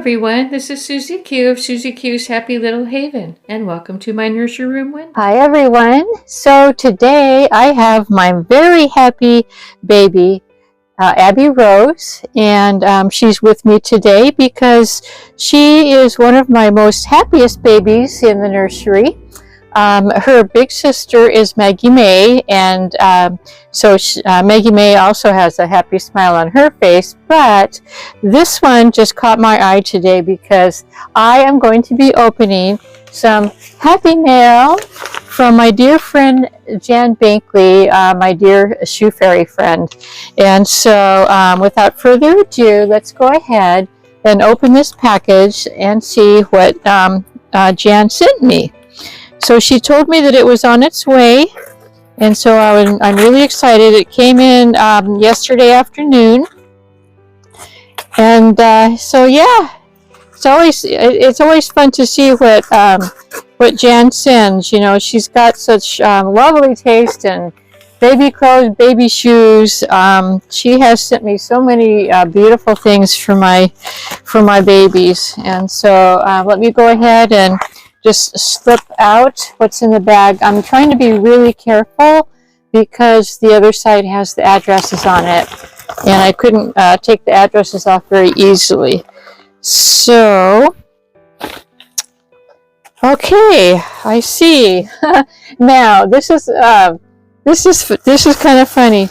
everyone, this is Susie Q of Susie Q's Happy Little Haven, and welcome to my Nursery Room Window. Hi everyone. So today I have my very happy baby, Abby Rose, and she's with me today because she is one of my most happiest babies in the nursery. Her big sister is Maggie May, and Maggie May also has a happy smile on her face, but this one just caught my eye today because I am going to be opening some happy mail from my dear friend Jan Binkley, my dear shoe fairy friend. And so without further ado, let's go ahead and open this package and see what Jan sent me. So she told me that it was on its way, and so I'm really excited. It came in yesterday afternoon, and so yeah, it's always fun to see what Jan sends. You know, she's got such lovely taste in baby clothes, baby shoes. She has sent me so many beautiful things for my babies, and so let me go ahead and just slip out what's in the bag. I'm trying to be really careful because the other side has the addresses on it, and I couldn't take the addresses off very easily. So, okay, I see. Now this is kind of funny.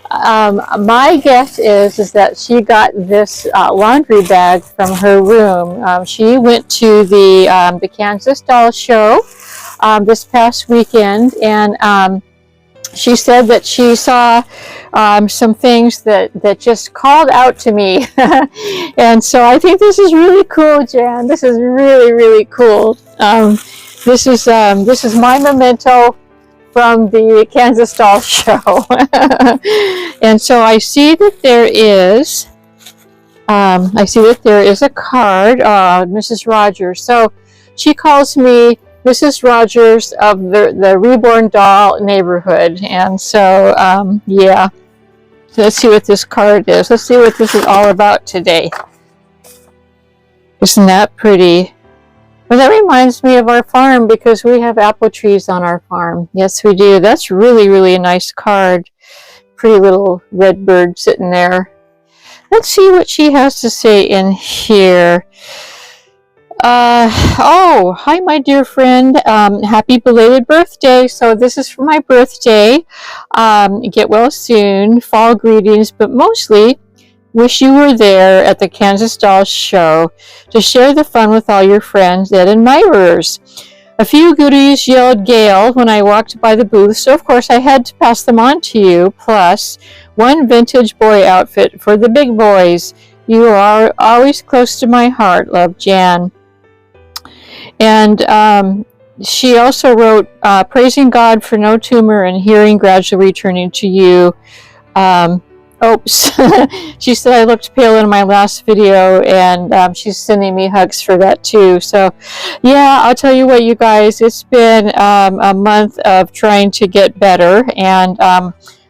My guess is that she got this laundry bag from her room. She went to the Kansas Doll Show this past weekend, and she said that she saw some things that just called out to me. And so I think this is really cool, Jan. This is really, really cool. This is my memento from the Kansas Doll Show. And so I see that there is a card, Mrs. Rogers. So she calls me Mrs. Rogers of the Reborn Doll neighborhood. And so yeah, so let's see what this card is. Let's see what this is all about today. Isn't that pretty? Well, that reminds me of our farm because we have apple trees on our farm. Yes, we do. That's really, really a nice card. Pretty little red bird sitting there. Let's see what she has to say in here. Oh, hi, my dear friend. Happy belated birthday. So this is for my birthday. Get well soon. Fall greetings, but mostly wish you were there at the Kansas Doll Show to share the fun with all your friends and admirers. A few goodies yelled Gail when I walked by the booth, so of course I had to pass them on to you, plus one vintage boy outfit for the big boys. You are always close to my heart, love, Jan. And she also wrote, praising God for no tumor and hearing gradually returning to you. Oops. She said I looked pale in my last video, and she's sending me hugs for that too. So yeah, I'll tell you what, you guys, it's been a month of trying to get better, and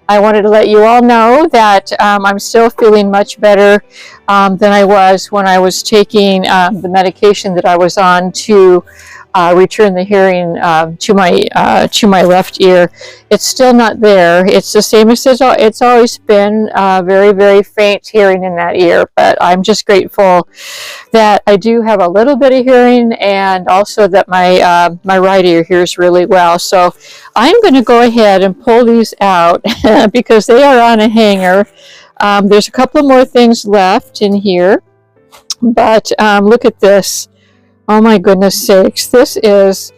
I wanted to let you all know that I'm still feeling much better than I was when I was taking the medication that I was on to return the hearing to my left ear. It's still not there. It's the same as it's always been, very, very faint hearing in that ear, but I'm just grateful that I do have a little bit of hearing, and also that my right ear hears really well. So I'm going to go ahead and pull these out because they are on a hanger. There's a couple more things left in here, but look at this. Oh my goodness sakes, this is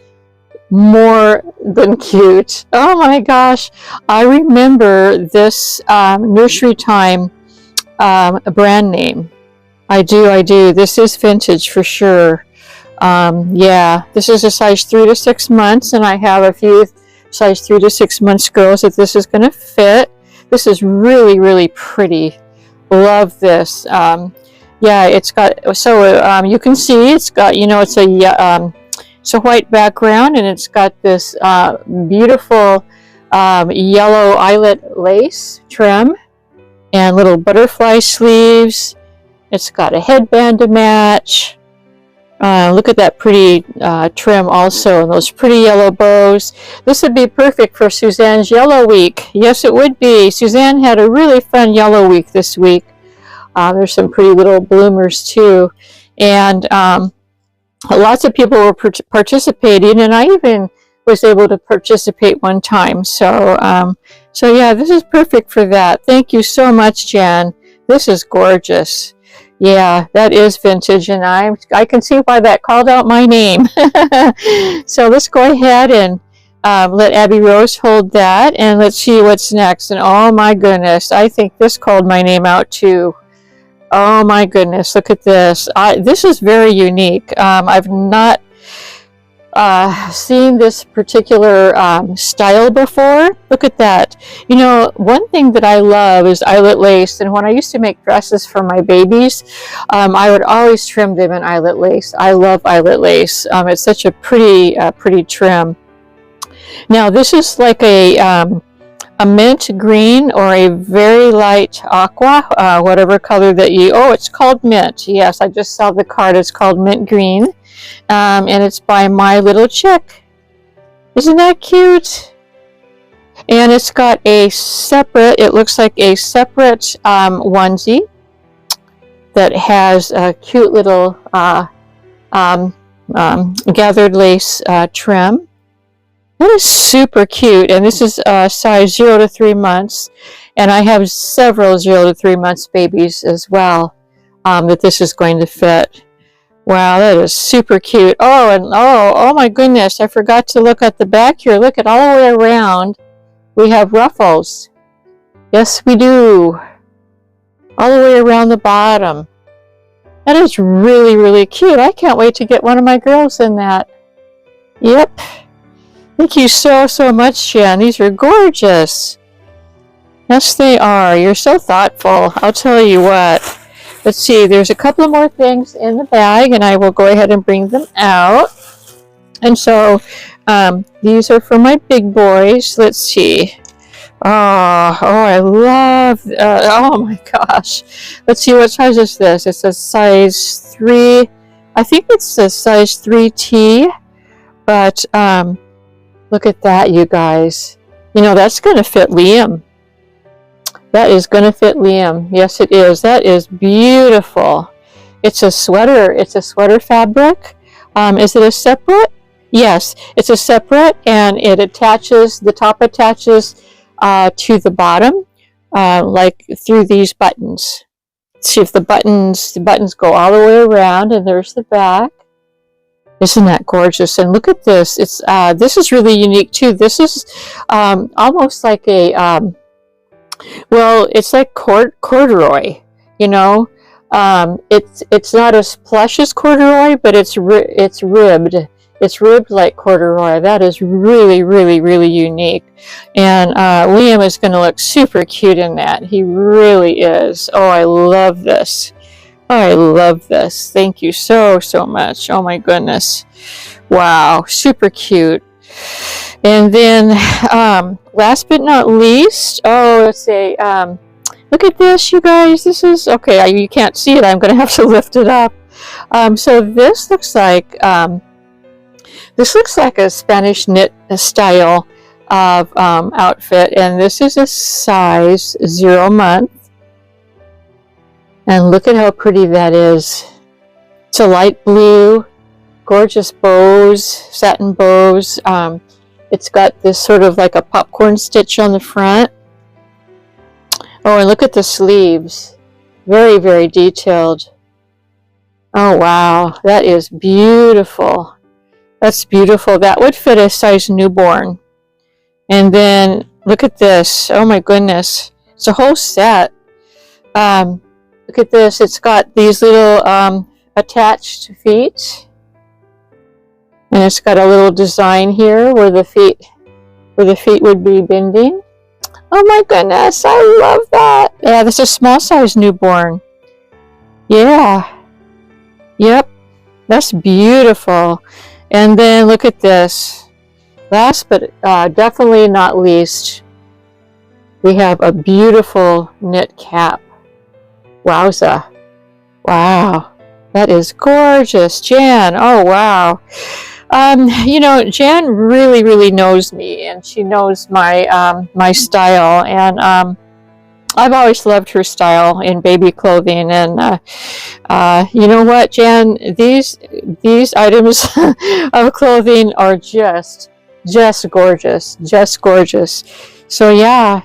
more than cute. Oh my gosh, I remember this Nursery Time brand name. I do. This is vintage for sure. Yeah, this is a size 3 to 6 months, and I have a few size 3 to 6 months girls that this is going to fit. This is really, really pretty. Love this. Yeah, it's got, so you can see it's got, you know, it's a white background, and it's got this beautiful yellow eyelet lace trim and little butterfly sleeves, It's got a headband to match. Look at that pretty trim also, and those pretty yellow bows. This would be perfect for Suzanne's Yellow Week. Yes, it would be. Suzanne had a really fun Yellow Week this week. There's some pretty little bloomers too. And lots of people were participating, and I even was able to participate one time. So yeah, this is perfect for that. Thank you so much, Jan. This is gorgeous. Yeah, that is vintage, and I can see why that called out my name. So let's go ahead and let Abby Rose hold that, and let's see what's next. And oh my goodness, I think this called my name out too. Oh my goodness, look at this. This is very unique. I've not seen this particular style before. Look at that. You know, one thing that I love is eyelet lace, and when I used to make dresses for my babies, I would always trim them in eyelet lace. I love eyelet lace. It's such a pretty trim. Now this is like a mint green or a very light aqua, whatever color that you, oh, it's called mint. Yes, I just saw the card. It's called mint green. And it's by My Little Chick. Isn't that cute? And it's got a separate, it looks like a separate onesie that has a cute little gathered lace trim. That is super cute, and this is size 0 to 3 months, and I have several 0 to 3 months babies as well that this is going to fit. Wow, that is super cute. Oh, and oh my goodness, I forgot to look at the back here. Look at all the way around. We have ruffles. Yes, we do. All the way around the bottom. That is really, really cute. I can't wait to get one of my girls in that. Yep. Thank you so much, Jan. These are gorgeous. Yes, they are. You're so thoughtful. I'll tell you what. Let's see. There's a couple of more things in the bag, and I will go ahead and bring them out. And so these are for my big boys. Let's see. Oh, I love, oh my gosh. Let's see, what size is this? It's a size 3. I think it's a size 3T, but look at that, you guys. You know, that's going to fit Liam. That is going to fit Liam. Yes, it is. That is beautiful. It's a sweater. It's a sweater fabric. Is it a separate? Yes, it's a separate, and it attaches, the top attaches to the bottom, like through these buttons. Let's see if the buttons go all the way around, and there's the back. Isn't that gorgeous? And look at this. It's this is really unique too. This is almost like a well, it's like corduroy. You know, it's not as plush as corduroy, but it's ribbed. It's ribbed like corduroy. That is really, really, really unique. And Liam is going to look super cute in that. He really is. Oh, I love this. Oh, I love this. Thank you so much. Oh my goodness. Wow. Super cute. And then last but not least, oh, let's say, look at this, you guys. This is, okay, you can't see it. I'm going to have to lift it up. So this looks like a Spanish knit style of outfit, and this is a size 0 month. And look at how pretty that is. It's a light blue, gorgeous bows, satin bows. It's got this sort of like a popcorn stitch on the front. Oh, and look at the sleeves. Very, very detailed. Oh, wow. That is beautiful. That's beautiful. That would fit a size newborn. And then look at this. Oh my goodness. It's a whole set. Look at this. It's got these little attached feet. And it's got a little design here where the feet would be bending. Oh my goodness. I love that. Yeah, this is a small size newborn. Yeah. Yep. That's beautiful. And then look at this. Last but definitely not least, we have a beautiful knit cap. Wowza. Wow, that is gorgeous, Jan. Oh, wow. You know, Jan really, really knows me, and she knows my style, and I've always loved her style in baby clothing. And you know what, Jan? These items of clothing are just gorgeous, just gorgeous. So yeah.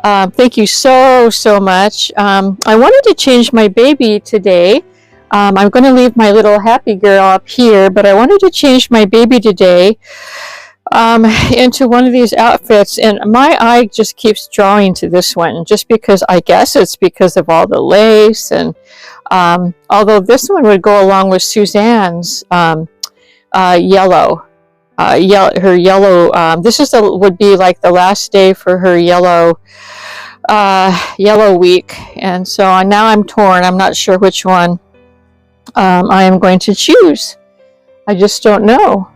Thank you so much. I wanted to change my baby today. I'm going to leave my little happy girl up here, but I wanted to change my baby today into one of these outfits, and my eye just keeps drawing to this one, just because I guess it's because of all the lace, and although this one would go along with Suzanne's yellow. Her yellow. This is would be like the last day for her yellow week, and so now I'm torn. I'm not sure which one I am going to choose. I just don't know.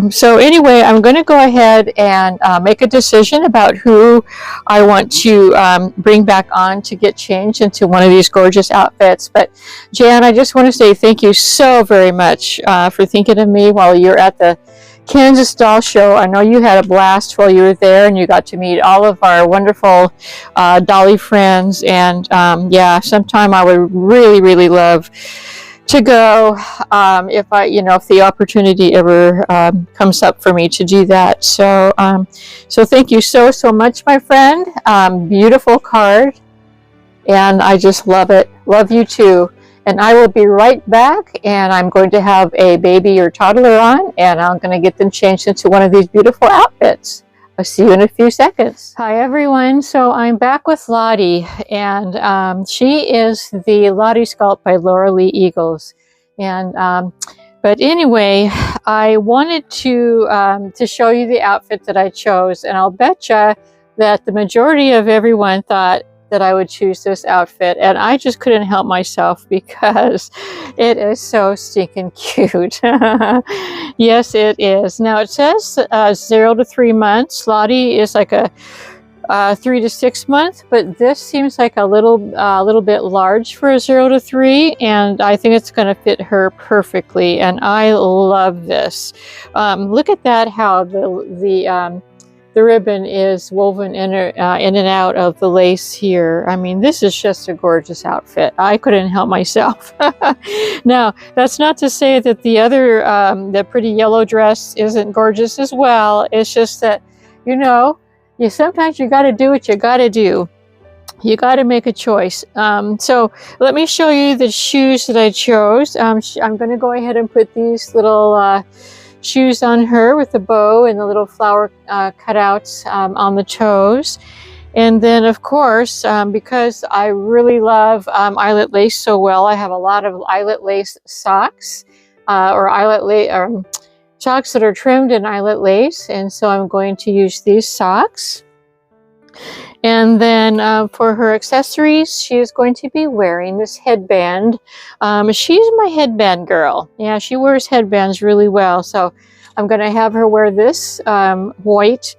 So anyway, I'm going to go ahead and make a decision about who I want to bring back on to get changed into one of these gorgeous outfits. But Jan, I just want to say thank you so very much for thinking of me while you're at the Kansas Doll Show. I know you had a blast while you were there, and you got to meet all of our wonderful dolly friends. And yeah, sometime I would really, really love to go if the opportunity ever comes up for me to do that. So so thank you so much, my friend. Beautiful card, and I just love it. Love you too. And I will be right back, and I'm going to have a baby or toddler on, and I'm going to get them changed into one of these beautiful outfits. I'll see you in a few seconds. Hi everyone, so I'm back with Lottie, and she is the Lottie Sculpt by Laura Lee Eagles. And but anyway, I wanted to show you the outfit that I chose, and I'll betcha that the majority of everyone thought that I would choose this outfit, and I just couldn't help myself because it is so stinking cute. Yes, it is. Now it says 0 to 3 months. Lottie is like a 3 to 6 month, but this seems like a little bit large for a 0 to 3, and I think it's going to fit her perfectly, and I love this. Look at that, how the ribbon is woven in and out of the lace here. I mean, this is just a gorgeous outfit. I couldn't help myself. Now, that's not to say that the other, the pretty yellow dress isn't gorgeous as well. It's just that, you know, sometimes you got to do what you got to do. You got to make a choice. So let me show you the shoes that I chose. I'm going to go ahead and put these little shoes on her with the bow and the little flower cutouts on the toes. And then, of course, because I really love eyelet lace so well, I have a lot of eyelet lace socks or eyelet lace socks that are trimmed in eyelet lace. And so I'm going to use these socks. And then for her accessories, she is going to be wearing this headband. She's my headband girl. Yeah, she wears headbands really well. So I'm going to have her wear this white,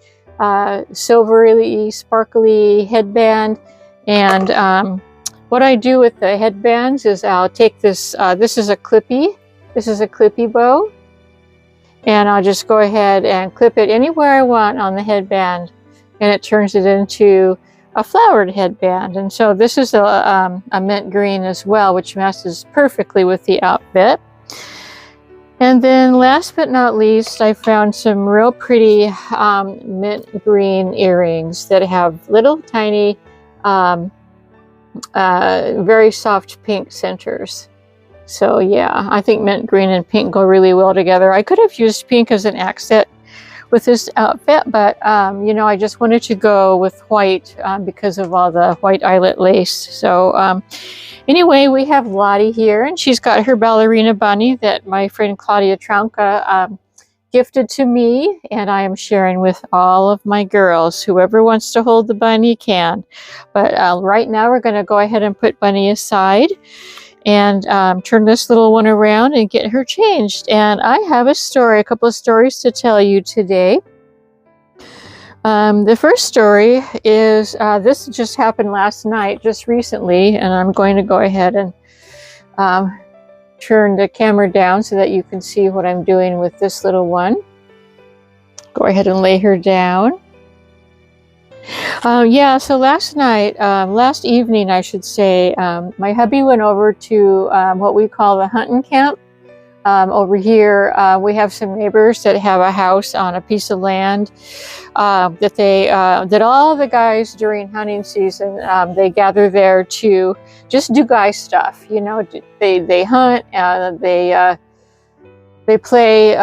silvery, sparkly headband. And what I do with the headbands is I'll take this, this is a clippy bow. And I'll just go ahead and clip it anywhere I want on the headband, and it turns it into a flowered headband. And so this is a mint green as well, which matches perfectly with the outfit. And then last but not least, I found some real pretty mint green earrings that have little tiny, very soft pink centers. So yeah, I think mint green and pink go really well together. I could have used pink as an accent with this outfit, but you know, I just wanted to go with white because of all the white eyelet lace. So anyway, we have Lottie here, and she's got her ballerina bunny that my friend Claudia Traunka gifted to me, and I am sharing with all of my girls. Whoever wants to hold the bunny can. But right now we're going to go ahead and put Bunny aside and turn this little one around and get her changed. And I have a couple of stories to tell you today. The first story is, this just happened last night, just recently, and I'm going to go ahead and turn the camera down so that you can see what I'm doing with this little one. Go ahead and lay her down. Yeah, so last evening, I should say, my hubby went over to what we call the hunting camp. Over here, we have some neighbors that have a house on a piece of land that all the guys during hunting season, they gather there to just do guy stuff. You know, they hunt, they play,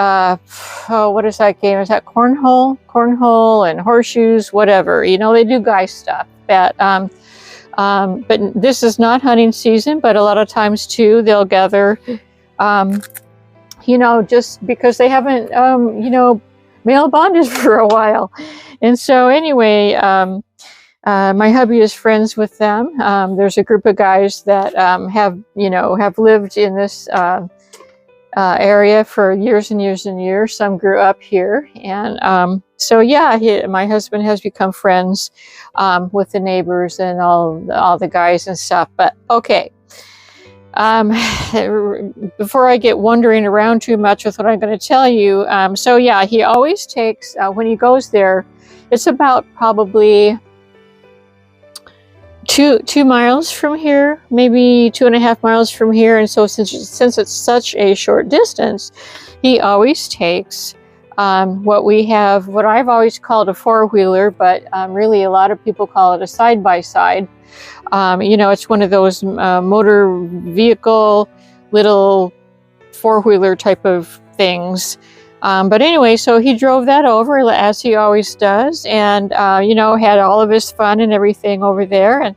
what is that game? Is that cornhole? Cornhole and horseshoes, whatever. You know, they do guy stuff. But this is not hunting season, but a lot of times too, they'll gather, you know, just because they haven't, you know, male bonded for a while. And so anyway, my hubby is friends with them. There's a group of guys that have lived in this area for years and years and years. Some grew up here. And so, yeah, my husband has become friends with the neighbors and all the guys and stuff. But okay. Before I get wandering around too much with what I'm going to tell you, so yeah, he always takes, when he goes there, it's about probably two miles from here, maybe 2.5 miles from here. And so since it's such a short distance, he always takes what I've always called a four-wheeler, but really a lot of people call it a side-by-side. You know, it's one of those motor vehicle, little four-wheeler type of things. But anyway, so he drove that over, as he always does, and, you know, had all of his fun and everything over there. And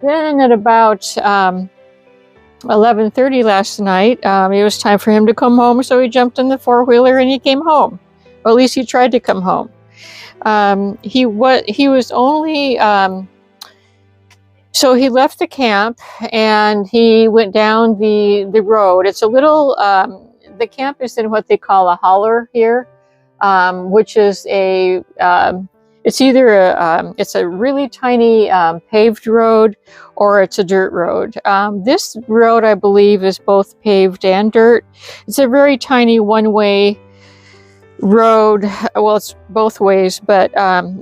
then at about 11:30 last night, it was time for him to come home, so he jumped in the four-wheeler and he came home. Or at least he tried to come home. He was only... So he left the camp and he went down the road. It's a little, the camp is in what they call a holler here, which is it's either it's a really tiny paved road or it's a dirt road. This road, I believe, is both paved and dirt. It's a very tiny one-way road. Well, it's both ways, but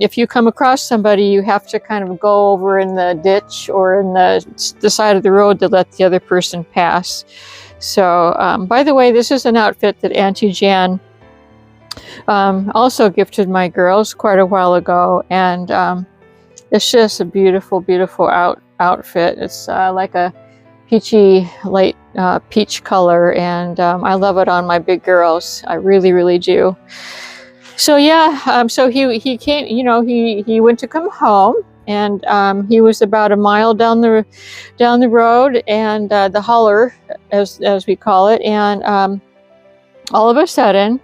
if you come across somebody, you have to kind of go over in the ditch or in the side of the road to let the other person pass. So by the way, this is an outfit that Auntie Jan also gifted my girls quite a while ago, and it's just a beautiful outfit. It's like a peachy, light peach color, and I love it on my big girls. I really do. So yeah, so he came, you know, he went to come home, and he was about a mile down the road, and the holler, as we call it, and all of a sudden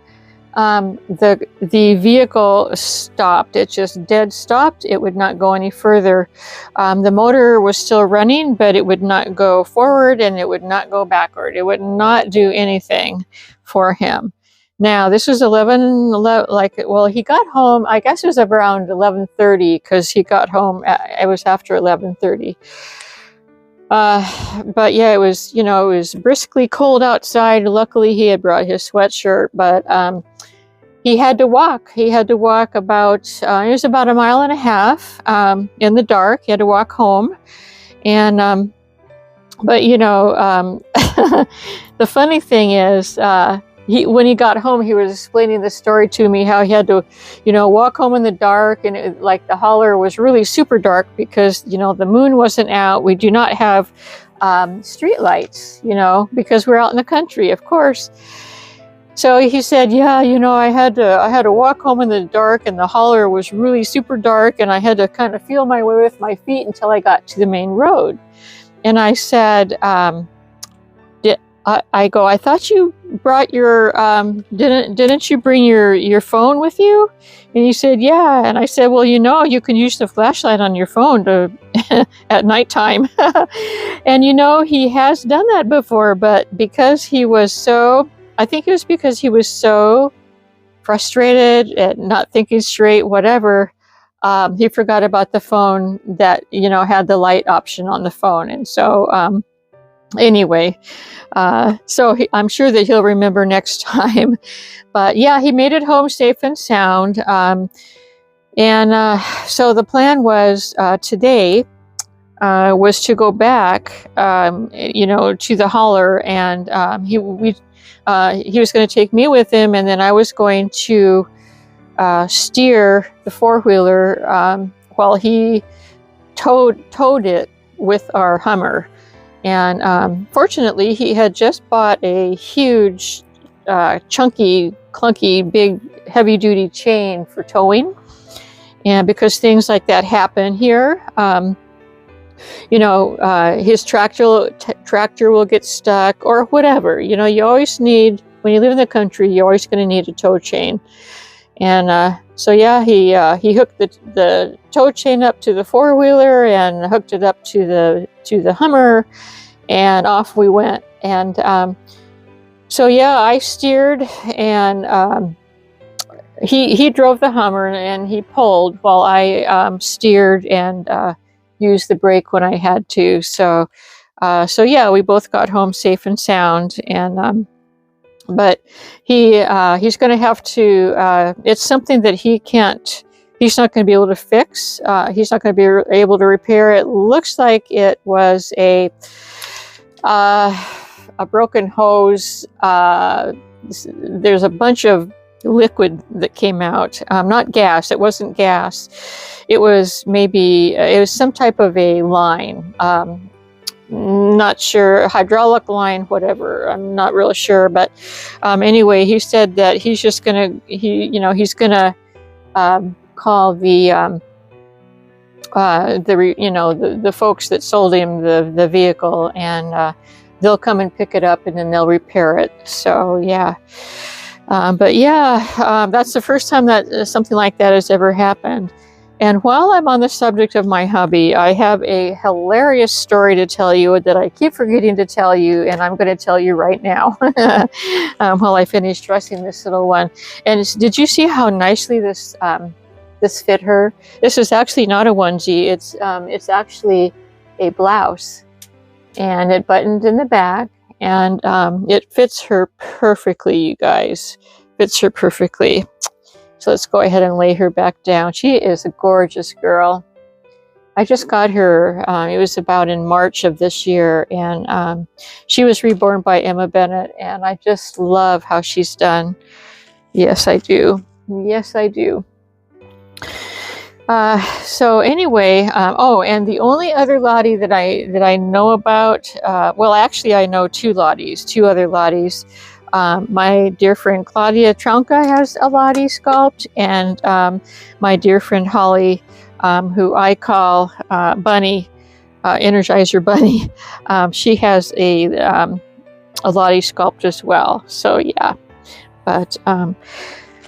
the vehicle stopped. It just dead stopped. It would not go any further. The motor was still running, but it would not go forward and it would not go backward. It would not do anything for him. Now, this was 11, well, he got home, I guess it was around 11:30, because he got home, it was after 11:30. But yeah, it was, you know, it was briskly cold outside. Luckily, he had brought his sweatshirt, but he had to walk. He had to walk about, it was about 1.5 miles in the dark. He had to walk home. And, but, you know, the funny thing is, when he got home, he was explaining the story to me, how he had to, you know, walk home in the dark, and like the holler was really super dark because, you know, the moon wasn't out. We do not have street lights, you know, because we're out in the country, of course. So he said, yeah, you know, I had to walk home in the dark, and the holler was really super dark, and I had to kind of feel my way with my feet until I got to the main road. And I said, I thought you brought your, didn't you bring your phone with you? And he said, yeah. And I said, well, you know, you can use the flashlight on your phone at nighttime. And, you know, he has done that before, but because he was so, I think it was because he was so frustrated at not thinking straight, whatever, he forgot about the phone that, you know, had the light option on the phone. And so, Anyway, so I'm sure that he'll remember next time. But yeah, he made it home safe and sound. So the plan was today was to go back, to the holler, and he was going to take me with him, and then I was going to steer the four-wheeler while he towed it with our Hummer. And fortunately, he had just bought a huge, chunky, clunky, big, heavy-duty chain for towing. And because things like that happen here, his tractor will get stuck or whatever. You always need, when you live in the country, you're always going to need a tow chain. And so yeah, he hooked the tow chain up to the four-wheeler and hooked it up to the Hummer, and off we went. And so yeah, I steered, and he drove the Hummer, and he pulled while I steered and used the brake when I had to. So yeah, we both got home safe and sound. And but he's going to have to. It's something that he's not going to be able to fix. He's not going to be able to repair. It looks like it was a broken hose. There's a bunch of liquid that came out. Not gas. It wasn't gas. It was some type of a line. Not sure, hydraulic line, whatever. I'm not really sure, but anyway, he said that he's just gonna call the folks that sold him the vehicle, and they'll come and pick it up, and then they'll repair it. So yeah, but yeah, that's the first time that something like that has ever happened. And while I'm on the subject of my hubby, I have a hilarious story to tell you that I keep forgetting to tell you, and I'm going to tell you right now while I finish dressing this little one. And did you see how nicely this fit her? This is actually not a onesie. It's actually a blouse, and it buttoned in the back, and it fits her perfectly, you guys. Fits her perfectly. So let's go ahead and lay her back down. She is a gorgeous girl. I just got her, it was about in March of this year, and she was reborn by Emma Bennett, and I just love how she's done. Yes, I do. Yes, I do. So anyway, and the only other Lottie that I know about, well, actually I know two other Lotties. My dear friend Claudia Tronka has a Lottie sculpt, and my dear friend Holly, who I call Bunny, Energizer Bunny, she has a Lottie sculpt as well. So yeah, but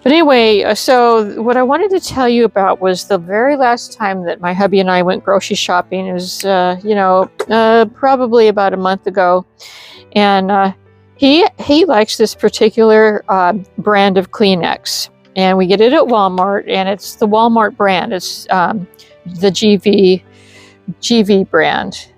anyway, so what I wanted to tell you about was the very last time that my hubby and I went grocery shopping. It was probably about a month ago, and He likes this particular brand of Kleenex, and we get it at Walmart, and it's the Walmart brand. It's the GV brand,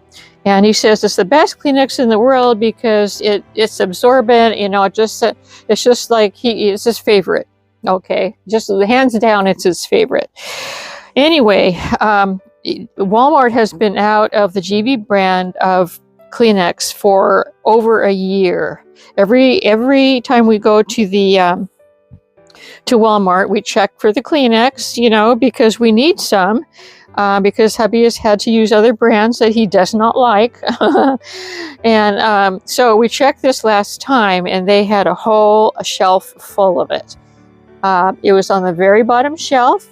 and he says it's the best Kleenex in the world because it's absorbent. It's just like it's his favorite. Okay, just hands down, it's his favorite. Anyway, Walmart has been out of the GV brand of Kleenex for over a year. Every time we go to to Walmart, we check for the Kleenex, because we need some, because hubby has had to use other brands that he does not like. And so we checked this last time, and they had a shelf full of it. It was on the very bottom shelf,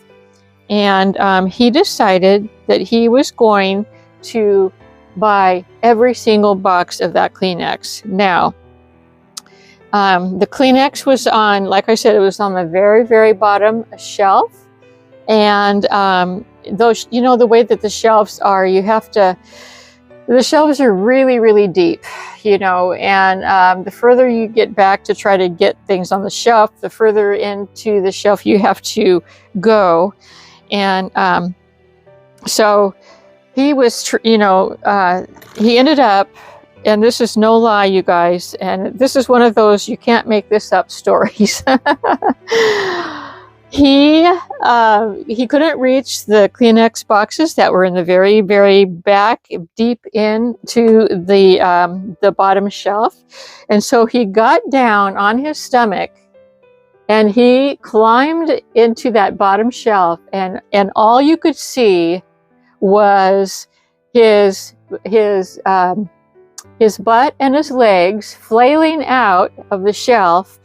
and he decided that he was going to buy every single box of that Kleenex. Now, the Kleenex was on, like I said, it was on the very, very bottom shelf. And those, the way that the shelves are, the shelves are really, really deep, and the further you get back to try to get things on the shelf, the further into the shelf you have to go. And so he was, he ended up and this is no lie, you guys, and this is one of those you can't make this up stories. He couldn't reach the Kleenex boxes that were in the very, very back, deep into the bottom shelf, and so he got down on his stomach and he climbed into that bottom shelf, and all you could see was his butt and his legs flailing out of the shelf.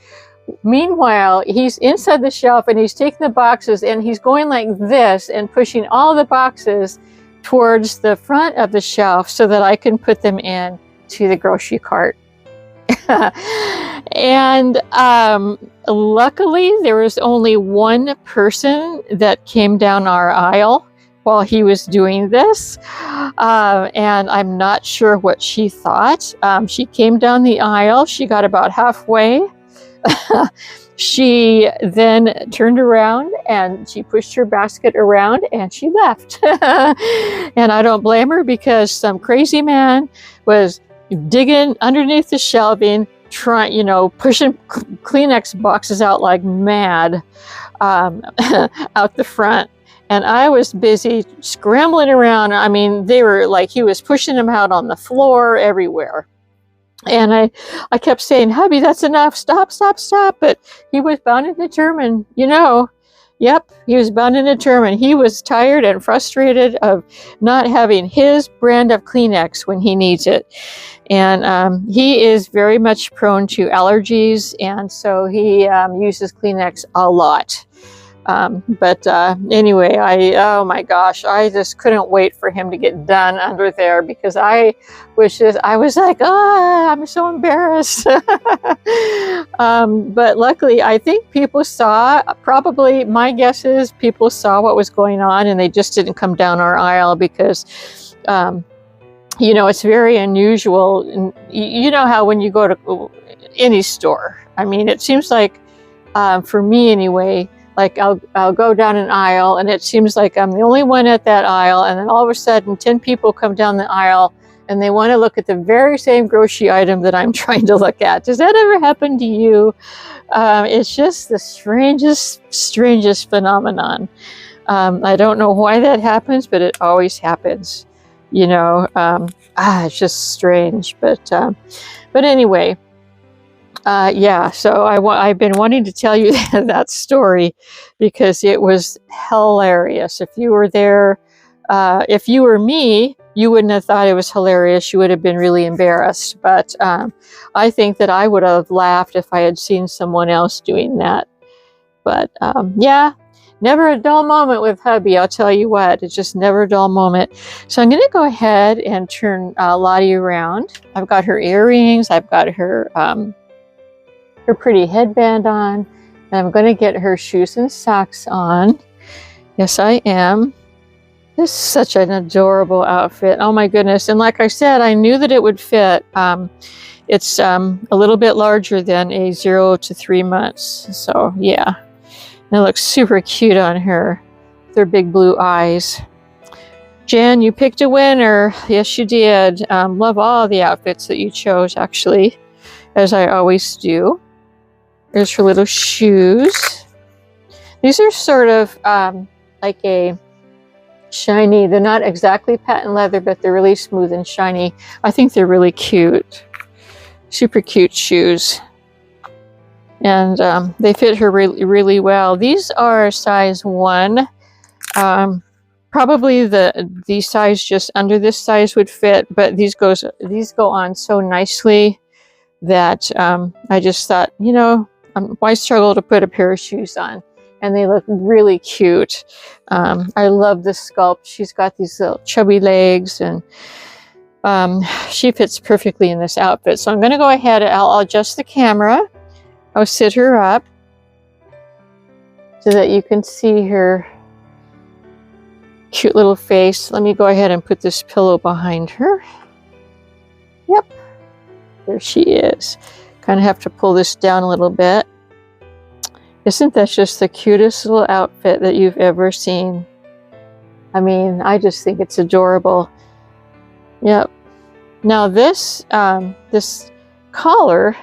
Meanwhile, he's inside the shelf and he's taking the boxes and he's going like this and pushing all the boxes towards the front of the shelf so that I can put them in to the grocery cart. And luckily, there was only one person that came down our aisle while he was doing this, and I'm not sure what she thought. She came down the aisle, she got about halfway. She then turned around and she pushed her basket around and she left. And I don't blame her, because some crazy man was digging underneath the shelving, trying, pushing Kleenex boxes out like mad out the front. And I was busy scrambling around. I mean, they were like, he was pushing them out on the floor everywhere. And I kept saying, hubby, that's enough. Stop, stop, stop. But he was bound and determined, Yep, he was bound and determined. He was tired and frustrated of not having his brand of Kleenex when he needs it. And he is very much prone to allergies, and so he uses Kleenex a lot. But anyway, oh my gosh, I just couldn't wait for him to get done under there, because I was like, I'm so embarrassed. But luckily, I think people saw, probably my guess is people saw what was going on and they just didn't come down our aisle, because, it's very unusual. And you know how when you go to any store, I mean, it seems like, for me anyway, like I'll go down an aisle and it seems like I'm the only one at that aisle, and then all of a sudden 10 people come down the aisle and they want to look at the very same grocery item that I'm trying to look at. Does that ever happen to you? It's just the strangest phenomenon. I don't know why that happens, but it always happens. It's just strange. But anyway. So I've been wanting to tell you that story because it was hilarious. If you were there, if you were me, you wouldn't have thought it was hilarious. You would have been really embarrassed. But I think that I would have laughed if I had seen someone else doing that. But never a dull moment with hubby. I'll tell you what, it's just never a dull moment. So I'm going to go ahead and turn Lottie around. I've got her earrings. I've got her pretty headband on, and I'm going to get her shoes and socks on. Yes, I am. This is such an adorable outfit. Oh my goodness. And like I said, I knew that it would fit. It's a little bit larger than a 0 to 3 months. So yeah, and it looks super cute on her with her big blue eyes. Jan, you picked a winner. Yes, you did. Love all the outfits that you chose, actually, as I always do. There's her little shoes. These are sort of like a shiny, they're not exactly patent leather, but they're really smooth and shiny. I think they're really cute. Super cute shoes. And they fit her really, really well. These are size 1. Probably the size just under this size would fit, but these go on so nicely that I just thought, why struggle to put a pair of shoes on? And they look really cute. I love the sculpt. She's got these little chubby legs, and she fits perfectly in this outfit. So I'm going to go ahead and I'll adjust the camera. I'll sit her up so that you can see her cute little face. Let me go ahead and put this pillow behind her. Yep, there she is. Kind of have to pull this down a little bit. Isn't that just the cutest little outfit that you've ever seen? I mean, I just think it's adorable. Yep. Now this this collar,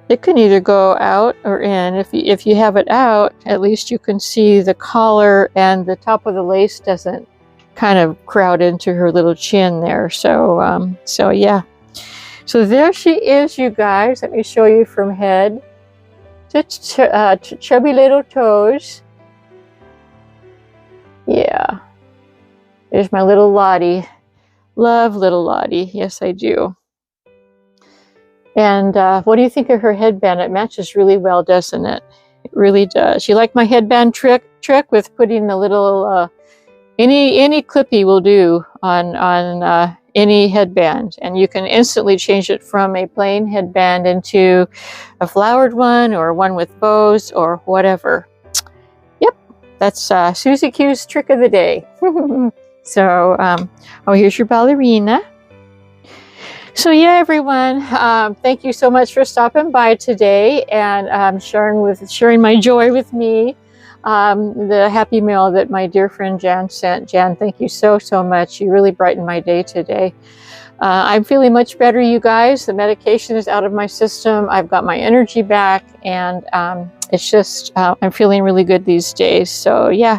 it can either go out or in. If you have it out, at least you can see the collar and the top of the lace doesn't kind of crowd into her little chin there. So so yeah. So there she is, you guys. Let me show you from head to chubby little toes. Yeah. There's my little Lottie. Love little Lottie. Yes, I do. And what do you think of her headband? It matches really well, doesn't it? It really does. You like my headband trick with putting the little any clippy will do on any headband, and you can instantly change it from a plain headband into a flowered one or one with bows or whatever. Yep, that's Susie Q's trick of the day. So, oh, here's your ballerina. So yeah, everyone, thank you so much for stopping by today and sharing my joy with me. The happy mail that my dear friend Jan sent. Jan, thank you so much. You really brightened my day today. I'm feeling much better, you guys. The medication is out of my system. I've got my energy back, and it's just, I'm feeling really good these days. So yeah.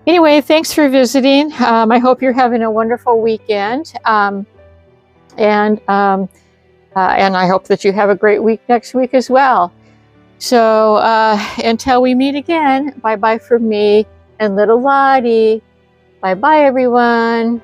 Anyway, thanks for visiting. I hope you're having a wonderful weekend. And I hope that you have a great week next week as well. So until we meet again, bye-bye from me and little Lottie. Bye-bye, everyone.